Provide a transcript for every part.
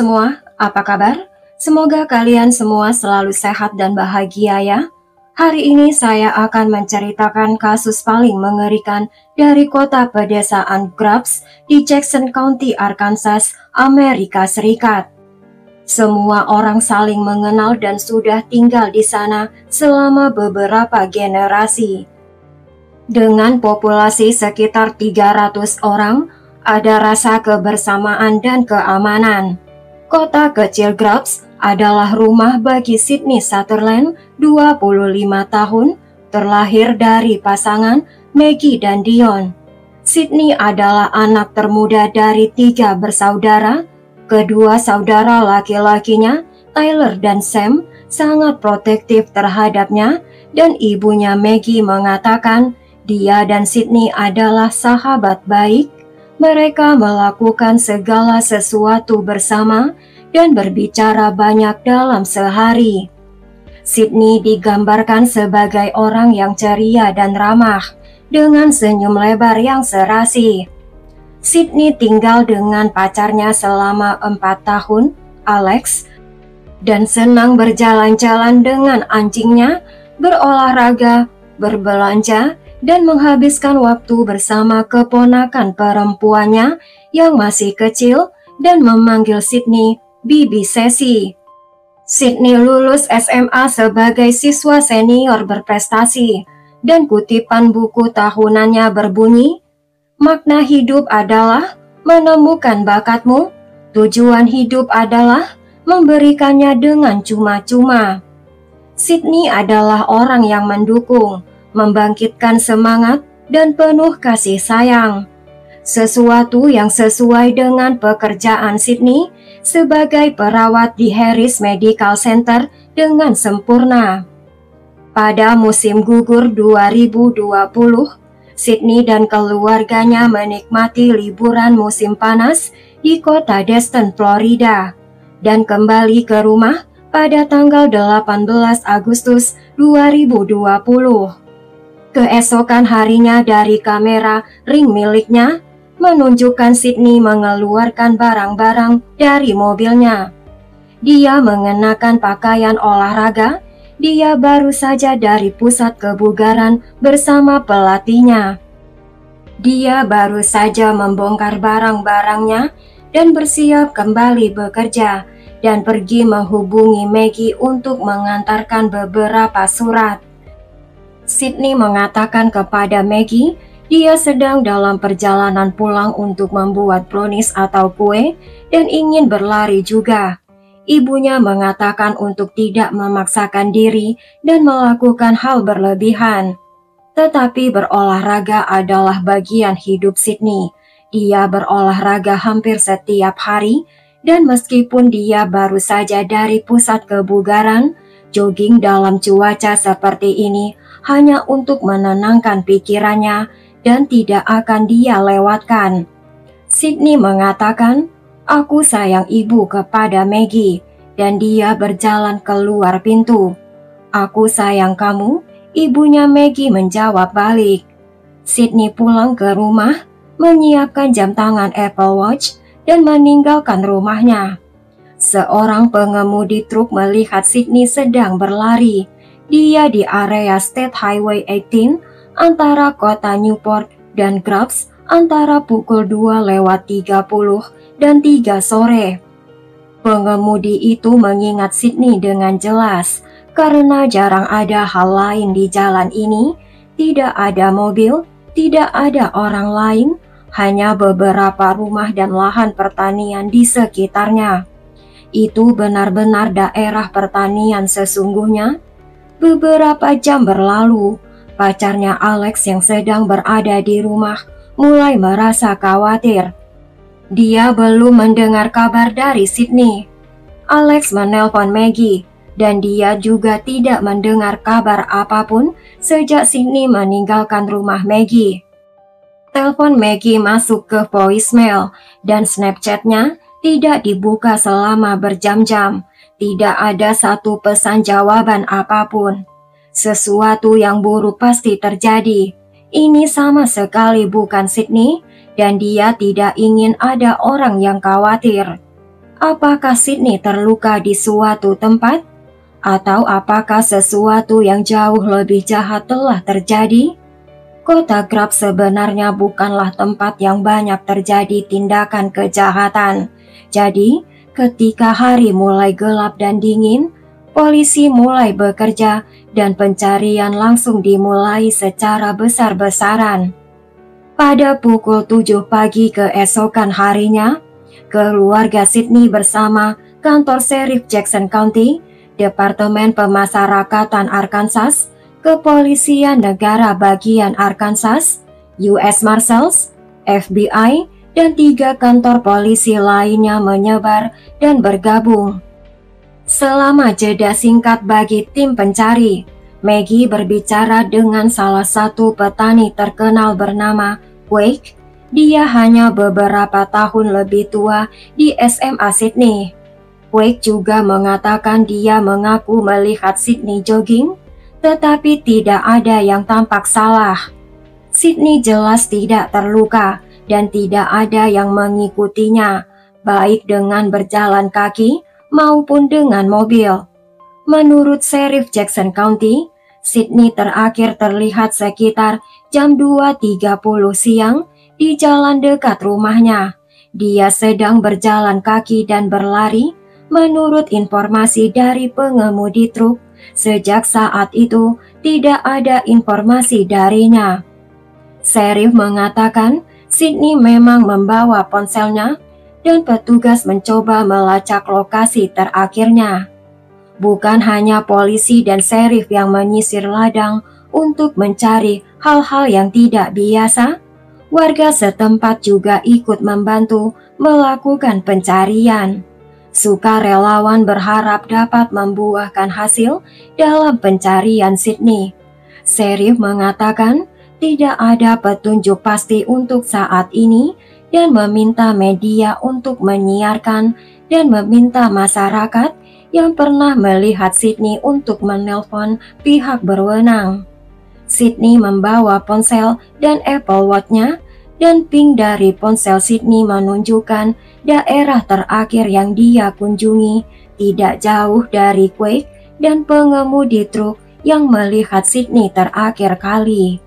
semua, apa kabar? Semoga kalian semua selalu sehat dan bahagia ya. Hari ini saya akan menceritakan kasus paling mengerikan dari kota pedesaan Grubbs di Jackson County, Arkansas, Amerika Serikat. Semua orang saling mengenal dan sudah tinggal di sana selama beberapa generasi. Dengan populasi sekitar 300 orang, ada rasa kebersamaan dan keamanan. Kota kecil Grubbs adalah rumah bagi Sydney Sutherland, 25 tahun, terlahir dari pasangan Maggie dan Dion. Sydney adalah anak termuda dari 3 bersaudara. Kedua saudara laki-lakinya, Tyler dan Sam, sangat protektif terhadapnya, dan ibunya Maggie mengatakan dia dan Sydney adalah sahabat baik. Mereka melakukan segala sesuatu bersama dan berbicara banyak dalam sehari. Sydney digambarkan sebagai orang yang ceria dan ramah, dengan senyum lebar yang serasi. Sydney tinggal dengan pacarnya selama 4 tahun, Alex, dan senang berjalan-jalan dengan anjingnya, berolahraga, berbelanja, dan menghabiskan waktu bersama keponakan perempuannya yang masih kecil dan memanggil Sydney Bibi Sesi. Sydney lulus SMA sebagai siswa senior berprestasi, dan kutipan buku tahunannya berbunyi, "Makna hidup adalah menemukan bakatmu, tujuan hidup adalah memberikannya dengan cuma-cuma." Sydney adalah orang yang mendukung, membangkitkan semangat, dan penuh kasih sayang. Sesuatu yang sesuai dengan pekerjaan Sydney sebagai perawat di Harris Medical Center dengan sempurna. Pada musim gugur 2020, Sydney dan keluarganya menikmati liburan musim panas di kota Destin, Florida, dan kembali ke rumah pada tanggal 18 Agustus 2020. Keesokan harinya dari kamera ring miliknya menunjukkan Sydney mengeluarkan barang-barang dari mobilnya. Dia mengenakan pakaian olahraga. Dia baru saja dari pusat kebugaran bersama pelatihnya. Dia baru saja membongkar barang-barangnya dan bersiap kembali bekerja dan pergi menghubungi Maggie untuk mengantarkan beberapa surat. Sydney mengatakan kepada Maggie dia sedang dalam perjalanan pulang untuk membuat brownies atau kue dan ingin berlari juga. Ibunya mengatakan untuk tidak memaksakan diri dan melakukan hal berlebihan. Tetapi berolahraga adalah bagian hidup Sydney. Dia berolahraga hampir setiap hari, dan meskipun dia baru saja dari pusat kebugaran, jogging dalam cuaca seperti ini hanya untuk menenangkan pikirannya dan tidak akan dia lewatkan. Sydney mengatakan, "Aku sayang ibu," kepada Maggie, dan dia berjalan keluar pintu. "Aku sayang kamu," ibunya Maggie menjawab balik. Sydney pulang ke rumah, menyiapkan jam tangan Apple Watch, dan meninggalkan rumahnya. Seorang pengemudi truk melihat Sydney sedang berlari. Dia di area State Highway 18 antara kota Newport dan Grubbs antara pukul 2:30 dan 3 sore. Pengemudi itu mengingat Sydney dengan jelas karena jarang ada hal lain di jalan ini. Tidak ada mobil, tidak ada orang lain, hanya beberapa rumah dan lahan pertanian di sekitarnya. Itu benar-benar daerah pertanian sesungguhnya. Beberapa jam berlalu, pacarnya Alex yang sedang berada di rumah mulai merasa khawatir. Dia belum mendengar kabar dari Sydney. Alex menelpon Maggie, dan dia juga tidak mendengar kabar apapun sejak Sydney meninggalkan rumah Maggie. Telepon Maggie masuk ke voicemail, dan Snapchat-nya tidak dibuka selama berjam-jam. Tidak ada satu pesan jawaban apapun. Sesuatu yang buruk pasti terjadi. Ini sama sekali bukan Sydney, dan dia tidak ingin ada orang yang khawatir. Apakah Sydney terluka di suatu tempat? Atau apakah sesuatu yang jauh lebih jahat telah terjadi? Kota Grab sebenarnya bukanlah tempat yang banyak terjadi tindakan kejahatan. Jadi, ketika hari mulai gelap dan dingin, polisi mulai bekerja dan pencarian langsung dimulai secara besar-besaran. Pada pukul 7 pagi keesokan harinya, keluarga Sydney bersama kantor Sheriff Jackson County, Departemen Pemasyarakatan Arkansas, Kepolisian Negara Bagian Arkansas, US Marshals, FBI, dan 3 kantor polisi lainnya menyebar dan bergabung. Selama jeda singkat bagi tim pencari, Maggie berbicara dengan salah satu petani terkenal bernama Quake. Dia hanya beberapa tahun lebih tua di SMA Sydney. Quake juga mengatakan dia mengaku melihat Sydney jogging, tetapi tidak ada yang tampak salah. Sydney jelas tidak terluka dan tidak ada yang mengikutinya, baik dengan berjalan kaki maupun dengan mobil. Menurut Sheriff Jackson County, Sydney terakhir terlihat sekitar jam 2.30 siang di jalan dekat rumahnya. Dia sedang berjalan kaki dan berlari. Menurut informasi dari pengemudi truk, sejak saat itu tidak ada informasi darinya. Sheriff mengatakan Sydney memang membawa ponselnya dan petugas mencoba melacak lokasi terakhirnya. Bukan hanya polisi dan sheriff yang menyisir ladang untuk mencari hal-hal yang tidak biasa, warga setempat juga ikut membantu melakukan pencarian. Sukarelawan berharap dapat membuahkan hasil dalam pencarian Sydney. Sheriff mengatakan tidak ada petunjuk pasti untuk saat ini dan meminta media untuk menyiarkan dan meminta masyarakat yang pernah melihat Sydney untuk menelpon pihak berwenang. Sydney membawa ponsel dan Apple Watch-nya, dan ping dari ponsel Sydney menunjukkan daerah terakhir yang dia kunjungi tidak jauh dari Quake dan pengemudi truk yang melihat Sydney terakhir kali.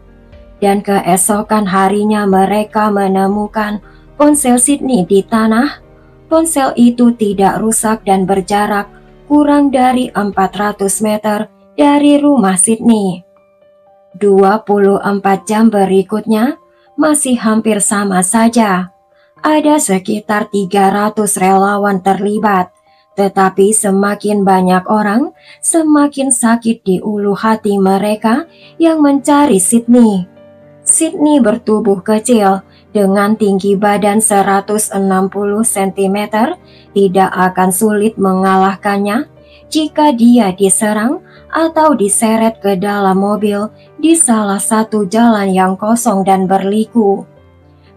Dan keesokan harinya mereka menemukan ponsel Sydney di tanah. Ponsel itu tidak rusak dan berjarak kurang dari 400 meter dari rumah Sydney. 24 jam berikutnya masih hampir sama saja. Ada sekitar 300 relawan terlibat, tetapi semakin banyak orang, semakin sakit di ulu hati mereka yang mencari Sydney. Sydney bertubuh kecil dengan tinggi badan 160 cm, tidak akan sulit mengalahkannya jika dia diserang atau diseret ke dalam mobil di salah satu jalan yang kosong dan berliku.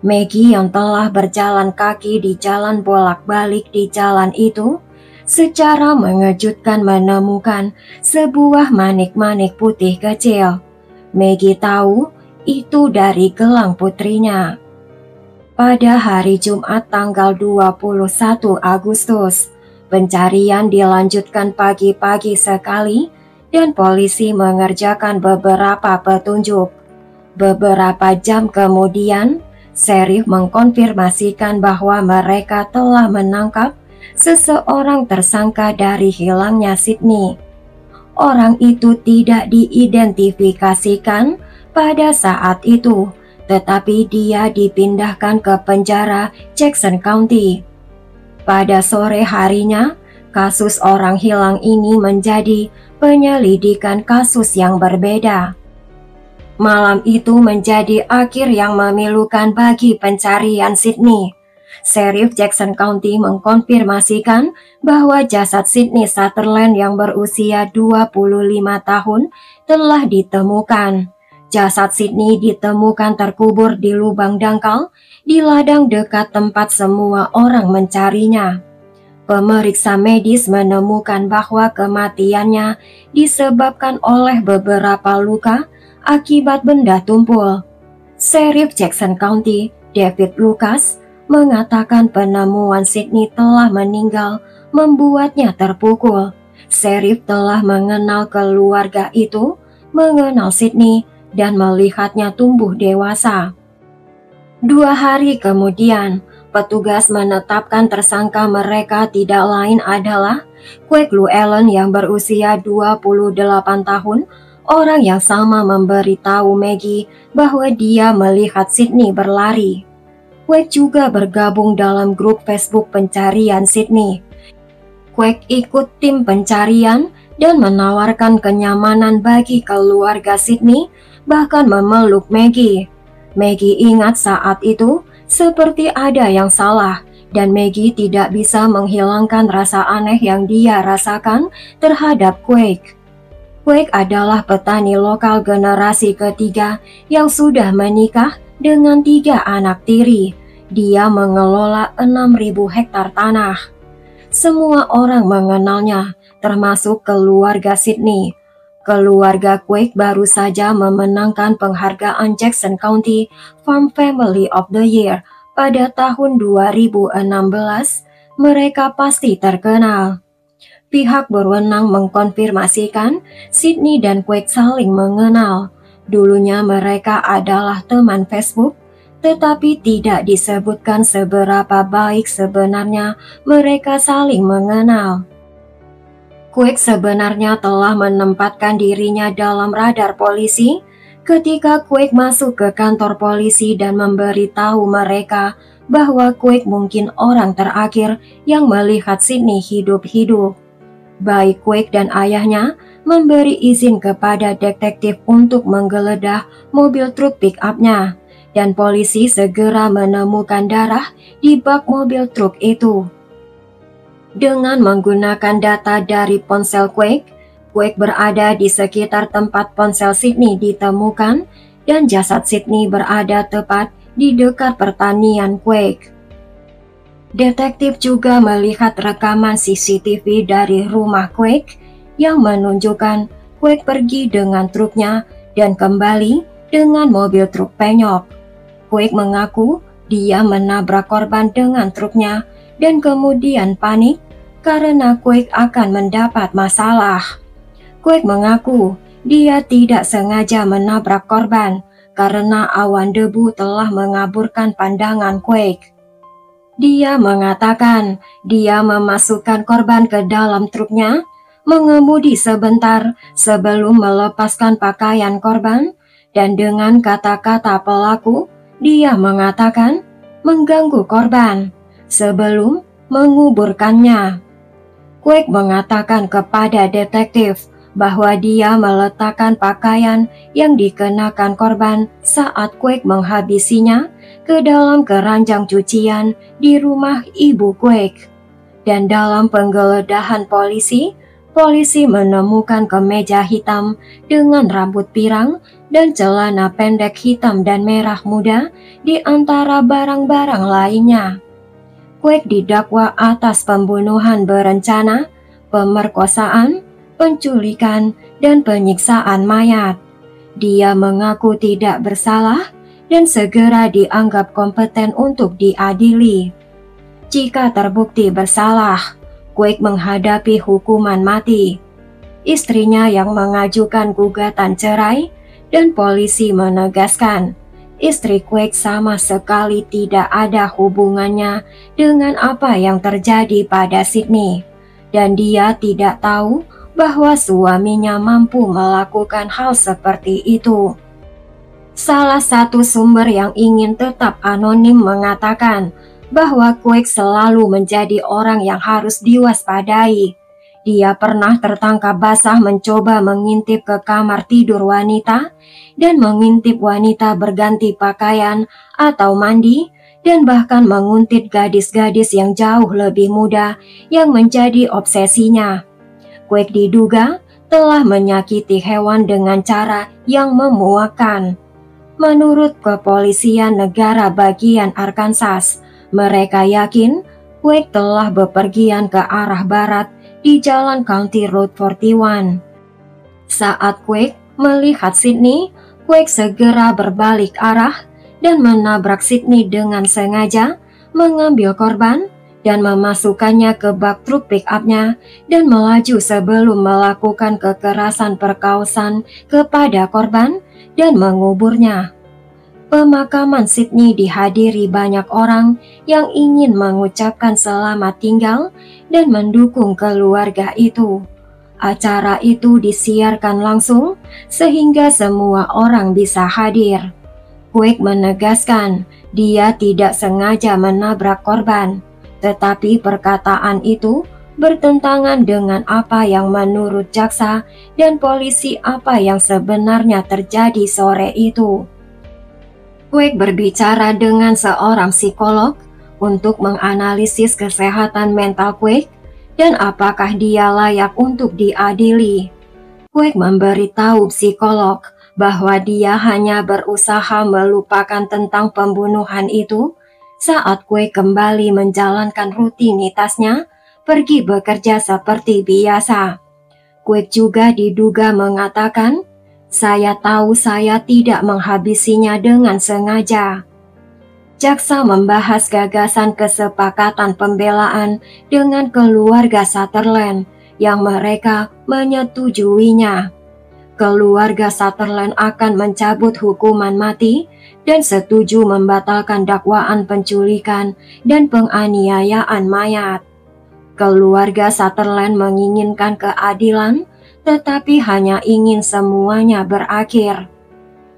Maggie yang telah berjalan kaki di jalan bolak-balik di jalan itu, secara mengejutkan menemukan sebuah manik-manik putih kecil. Maggie tahu itu dari gelang putrinya. Pada hari Jumat tanggal 21 Agustus, pencarian dilanjutkan pagi-pagi sekali dan polisi mengerjakan beberapa petunjuk. Beberapa jam kemudian, sheriff mengkonfirmasikan bahwa mereka telah menangkap seseorang tersangka dari hilangnya Sydney. Orang itu tidak diidentifikasikan pada saat itu, tetapi dia dipindahkan ke penjara Jackson County. Pada sore harinya, kasus orang hilang ini menjadi penyelidikan kasus yang berbeda. Malam itu menjadi akhir yang memilukan bagi pencarian Sydney. Sheriff Jackson County mengkonfirmasikan bahwa jasad Sydney Sutherland yang berusia 25 tahun telah ditemukan. Jasad Sydney ditemukan terkubur di lubang dangkal di ladang dekat tempat semua orang mencarinya. Pemeriksa medis menemukan bahwa kematiannya disebabkan oleh beberapa luka akibat benda tumpul. Sheriff Jackson County, David Lucas, mengatakan penemuan Sydney telah meninggal membuatnya terpukul. Sheriff telah mengenal keluarga itu, mengenal Sydney, dan melihatnya tumbuh dewasa. 2 hari kemudian, petugas menetapkan tersangka mereka tidak lain adalah Quake Llewellyn yang berusia 28 tahun, orang yang sama memberitahu Maggie bahwa dia melihat Sydney berlari. Quake juga bergabung dalam grup Facebook pencarian Sydney. Quake ikut tim pencarian dan menawarkan kenyamanan bagi keluarga Sydney, bahkan memeluk Maggie. Maggie ingat saat itu seperti ada yang salah, dan Maggie tidak bisa menghilangkan rasa aneh yang dia rasakan terhadap Quake. Quake adalah petani lokal generasi ketiga yang sudah menikah dengan 3 anak tiri. Dia mengelola 6.000 hektar tanah. Semua orang mengenalnya, termasuk keluarga Sydney. Keluarga Quake baru saja memenangkan penghargaan Jackson County Farm Family of the Year pada tahun 2016. Mereka pasti terkenal. Pihak berwenang mengkonfirmasikan Sydney dan Quake saling mengenal. Dulunya mereka adalah teman Facebook, tetapi tidak disebutkan seberapa baik sebenarnya mereka saling mengenal. Quake sebenarnya telah menempatkan dirinya dalam radar polisi ketika Quake masuk ke kantor polisi dan memberitahu mereka bahwa Quake mungkin orang terakhir yang melihat Sydney hidup-hidup. Baik Quake dan ayahnya memberi izin kepada detektif untuk menggeledah mobil truk pick-up-nya, dan polisi segera menemukan darah di bak mobil truk itu. Dengan menggunakan data dari ponsel Quake, Quake berada di sekitar tempat ponsel Sydney ditemukan, dan jasad Sydney berada tepat di dekat pertanian Quake. Detektif juga melihat rekaman CCTV dari rumah Quake yang menunjukkan Quake pergi dengan truknya dan kembali dengan mobil truk penyok. Quake mengaku dia menabrak korban dengan truknya dan kemudian panik karena Quake akan mendapat masalah. Quake mengaku dia tidak sengaja menabrak korban karena awan debu telah mengaburkan pandangan Quake. Dia mengatakan dia memasukkan korban ke dalam truknya, mengemudi sebentar sebelum melepaskan pakaian korban, dan dengan kata-kata pelaku, dia mengatakan mengganggu korban sebelum menguburkannya. Quake mengatakan kepada detektif bahwa dia meletakkan pakaian yang dikenakan korban saat Quake menghabisinya ke dalam keranjang cucian di rumah ibu Quake. Dan dalam penggeledahan polisi menemukan kemeja hitam dengan rambut pirang dan celana pendek hitam dan merah muda di antara barang-barang lainnya. Quake didakwa atas pembunuhan berencana, pemerkosaan, penculikan, dan penyiksaan mayat. Dia mengaku tidak bersalah dan segera dianggap kompeten untuk diadili. Jika terbukti bersalah, Quake menghadapi hukuman mati. Istrinya yang mengajukan gugatan cerai, dan polisi menegaskan istri Quake sama sekali tidak ada hubungannya dengan apa yang terjadi pada Sydney, dan dia tidak tahu bahwa suaminya mampu melakukan hal seperti itu. Salah satu sumber yang ingin tetap anonim mengatakan bahwa Quake selalu menjadi orang yang harus diwaspadai. Dia pernah tertangkap basah mencoba mengintip ke kamar tidur wanita dan mengintip wanita berganti pakaian atau mandi, dan bahkan menguntit gadis-gadis yang jauh lebih muda yang menjadi obsesinya. Quake diduga telah menyakiti hewan dengan cara yang memuakkan. Menurut kepolisian negara bagian Arkansas, mereka yakin Quake telah bepergian ke arah barat di jalan County Road 41. Saat Quake melihat Sydney, Quake segera berbalik arah dan menabrak Sydney dengan sengaja, mengambil korban dan memasukkannya ke bak truk pick-up-nya dan melaju sebelum melakukan kekerasan perkosaan kepada korban dan menguburnya. Pemakaman Sydney dihadiri banyak orang yang ingin mengucapkan selamat tinggal dan mendukung keluarga itu. Acara itu disiarkan langsung sehingga semua orang bisa hadir. Quake menegaskan dia tidak sengaja menabrak korban, tetapi perkataan itu bertentangan dengan apa yang menurut jaksa dan polisi apa yang sebenarnya terjadi sore itu. Quake berbicara dengan seorang psikolog untuk menganalisis kesehatan mental Quake dan apakah dia layak untuk diadili. Quake memberitahu psikolog bahwa dia hanya berusaha melupakan tentang pembunuhan itu saat Quake kembali menjalankan rutinitasnya, pergi bekerja seperti biasa. Quake juga diduga mengatakan, "Saya tahu saya tidak menghabisinya dengan sengaja." Jaksa membahas gagasan kesepakatan pembelaan dengan keluarga Sutherland yang mereka menyetujuinya. Keluarga Sutherland akan mencabut hukuman mati dan setuju membatalkan dakwaan penculikan dan penganiayaan mayat. Keluarga Sutherland menginginkan keadilan, tetapi hanya ingin semuanya berakhir.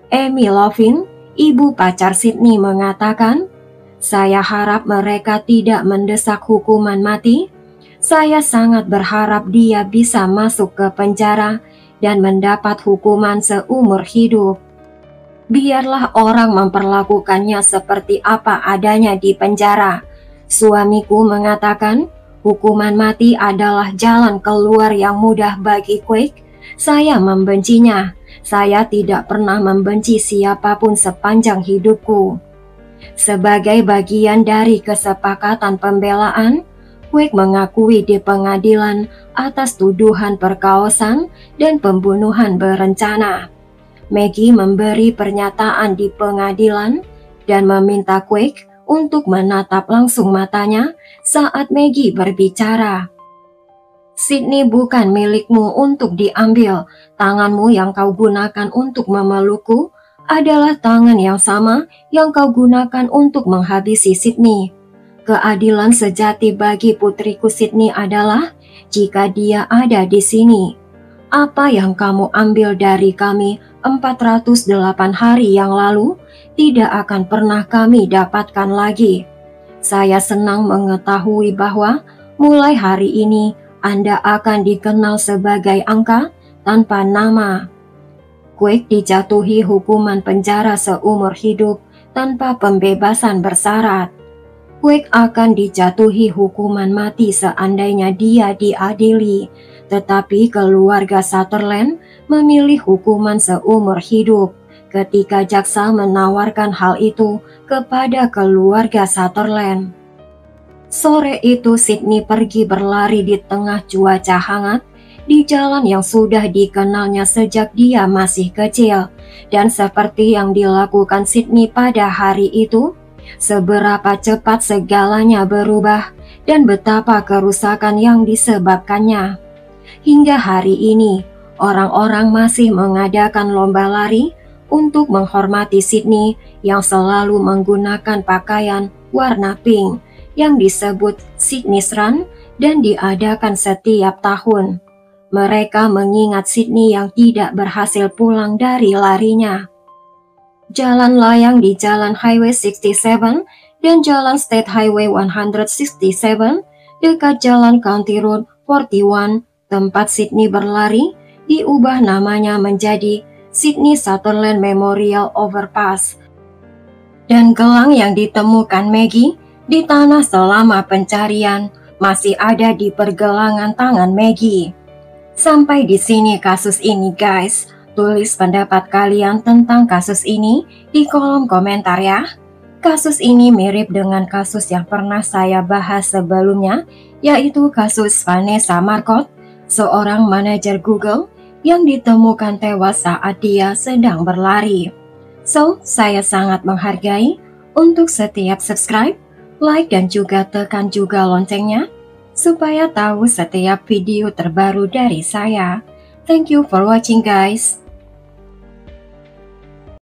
Amy Lovin, ibu pacar Sydney, mengatakan, "Saya harap mereka tidak mendesak hukuman mati. Saya sangat berharap dia bisa masuk ke penjara dan mendapat hukuman seumur hidup. Biarlah orang memperlakukannya seperti apa adanya di penjara." Suamiku mengatakan, "Hukuman mati adalah jalan keluar yang mudah bagi Quake. Saya membencinya. Saya tidak pernah membenci siapapun sepanjang hidupku." Sebagai bagian dari kesepakatan pembelaan, Quake mengakui di pengadilan atas tuduhan perkosaan dan pembunuhan berencana. Maggie memberi pernyataan di pengadilan dan meminta Quake untuk menatap langsung matanya saat Maggie berbicara. "Sydney bukan milikmu untuk diambil. Tanganmu yang kau gunakan untuk memelukku adalah tangan yang sama yang kau gunakan untuk menghabisi Sydney. Keadilan sejati bagi putriku Sydney adalah jika dia ada di sini. Apa yang kamu ambil dari kami 408 hari yang lalu tidak akan pernah kami dapatkan lagi. Saya senang mengetahui bahwa mulai hari ini Anda akan dikenal sebagai angka tanpa nama." Quake dijatuhi hukuman penjara seumur hidup tanpa pembebasan bersyarat. Quake akan dijatuhi hukuman mati seandainya dia diadili, tetapi keluarga Sutherland memilih hukuman seumur hidup ketika jaksa menawarkan hal itu kepada keluarga Sutherland. Sore itu Sydney pergi berlari di tengah cuaca hangat di jalan yang sudah dikenalnya sejak dia masih kecil, dan seperti yang dilakukan Sydney pada hari itu, seberapa cepat segalanya berubah dan betapa kerusakan yang disebabkannya. Hingga hari ini, orang-orang masih mengadakan lomba lari untuk menghormati Sydney yang selalu menggunakan pakaian warna pink yang disebut Sydney's Run dan diadakan setiap tahun. Mereka mengingat Sydney yang tidak berhasil pulang dari larinya. Jalan layang di Jalan Highway 67 dan Jalan State Highway 167 dekat Jalan County Road 41 tempat Sydney berlari diubah namanya menjadi Sydney Sutherland Memorial Overpass. Dan gelang yang ditemukan Maggie di tanah selama pencarian masih ada di pergelangan tangan Maggie. Sampai di sini kasus ini guys. Tulis pendapat kalian tentang kasus ini di kolom komentar ya. Kasus ini mirip dengan kasus yang pernah saya bahas sebelumnya, yaitu kasus Vanessa Marcotte, seorang manajer Google yang ditemukan tewas saat dia sedang berlari. So, saya sangat menghargai untuk setiap subscribe, like dan juga tekan juga loncengnya supaya tahu setiap video terbaru dari saya. Thank you for watching guys.